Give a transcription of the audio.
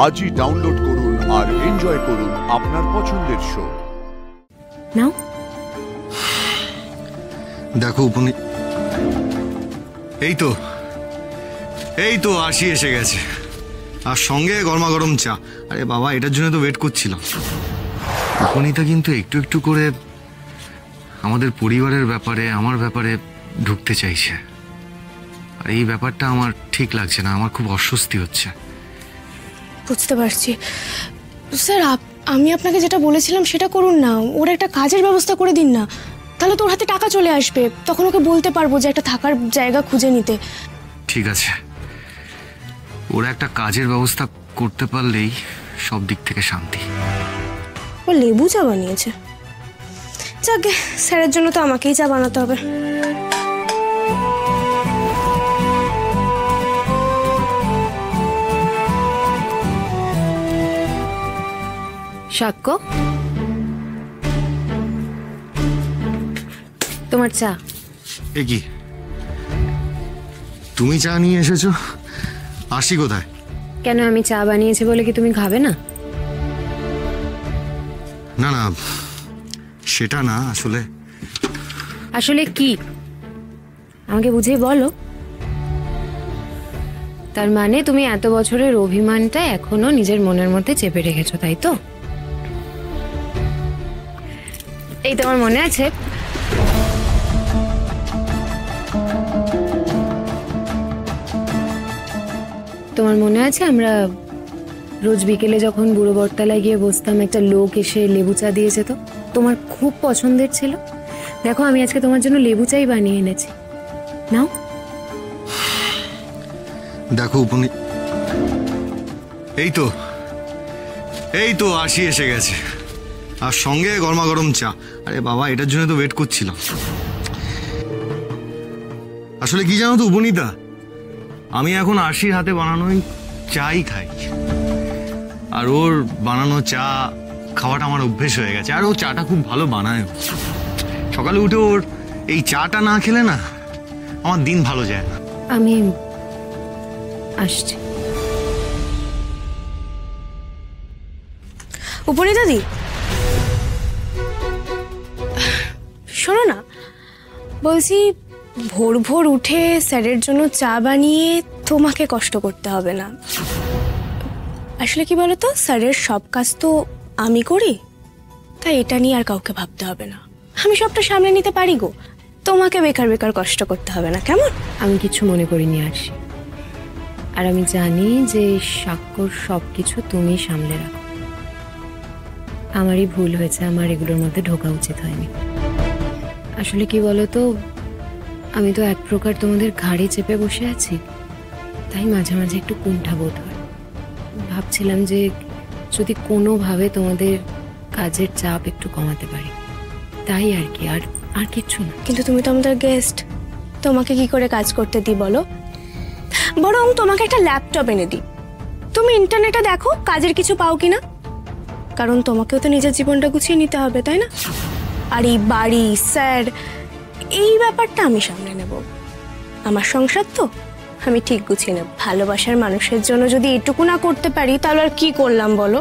আজই ডাউনলোড করুন আর এনজয় করুন আপনার পছন্দের শো। নাও দেখো উপনি, এই তো আসি এসে গেছে, আর সঙ্গে গরমা গরম চা। আরে বাবা, এটার জন্য তো ওয়েট করছিলাম। উপনিতা কিন্তু একটু একটু করে আমাদের পরিবারের ব্যাপারে, আমার ব্যাপারে ঢুকতে চাইছে, আর এই ব্যাপারটা আমার ঠিক লাগছে না, আমার খুব অস্বস্তি হচ্ছে। বুঝতে পারছি স্যার, আমি আপনাকে যেটা বলেছিলাম সেটা করুন না, ওর একটা কাজের ব্যবস্থা করে দিন না, তাহলে তোর হাতে টাকা চলে আসবে, তখন ওকে বলতে পারবো যে একটা থাকার জায়গা খুঁজে নিতে। ঠিক আছে, ওরা একটা কাজের ব্যবস্থা করতে পারলেই সব দিক থেকে শান্তি। ও লেবু চা বানিয়েছে, যাকে স্যারের জন্য তো আমাকেই চা বানাতে হবে। সাক্ষ্য, তোমার চা। এ কি, তুমি চা নিয়ে এসেছো? আসি কোথায়? কেন, আমি চা বানিয়েছি বলে কি তুমি খাবে না? না না, সেটা না, আসলে কি আমাকে বুঝিয়ে বলো। তার মানে তুমি এত বছরের অভিমানটা এখনো নিজের মনের মধ্যে চেপে রেখেছো, তাই তো? এই তোমার মনে আছে আমরা রোজ বিকেলে যখন বুড়ো বটতলায় গিয়ে বসতাম, একটা লোক এসে লেবু চা দিয়ে যেত, তোমার খুব পছন্দের ছিল। দেখো, আমি আজকে তোমার জন্য লেবু চাই বানিয়ে এনেছি, নাও। দেখো উপনি, এই তো আসি এসে গেছে, আর সঙ্গে গরমা গরম চা। আরে বাবা, এটার জন্য তো ওয়েট করছিলাম। আসলে কি জানো তো উপনীতা, আমি এখন আশির হাতে বানানোই চাই খাই, আর ওর বানানো চা খাওয়াটা আমার অভ্যেস হয়ে গেছে, আর ও চাটা খুব ভালো বানায়। সকালে উঠে ওর এই চাটা না খেলে না আমার দিন ভালো যায় না। আমি আসছি। উপনীতা দি, শোনো না, বলছি ভোর ভোর উঠে স্যারের জন্য চা বানিয়ে তোমাকে কষ্ট করতে হবে না। আসলে কি বলতো, স্যারের সব কাজ তো আমি করি, তাই এটা নিয়ে আর কাউকে ভাবতে হবে না, আমি সবটা সামলে নিতে পারি গো, তোমাকে বেকার বেকার কষ্ট করতে হবে না, কেমন? আমি কিছু মনে করিনি আসি, আর আমি জানি যে সাক্ষর সবকিছু তুমি সামলে রাখো। আমারই ভুল হয়েছে, আমার এগুলোর মধ্যে ঢোকা উচিত হয়নি। আসলে কি বলতো, আমি তো এক প্রকার তোমাদের ঘাড়ে চেপে বসে আছি, তাই মাঝে মাঝে একটু কুণ্ঠাবোধ হয়। ভাবছিলাম যে যদি কোনোভাবে তোমাদের কাজের চাপ একটু কমাতে পারি, তাই আর কি, আর কিচ্ছু না। কিন্তু তুমি তো আমাদের গেস্ট, তোমাকে কি করে কাজ করতে দিই বলো? বরং তোমাকে একটা ল্যাপটপ এনে দিই, তুমি ইন্টারনেটে দেখো কাজের কিছু পাও কিনা, কারণ তোমাকেও তো নিজের জীবনটা গুছিয়ে নিতে হবে, তাই না? আর এই বাড়ি, স্যার, এই ব্যাপারটা আমি সামলে নেব, আমার সংসার তো আমি ঠিক গুছিয়ে নেব। ভালোবাসার মানুষের জন্য যদি এটুকু না করতে পারি, তাহলে আর কি করলাম বলো?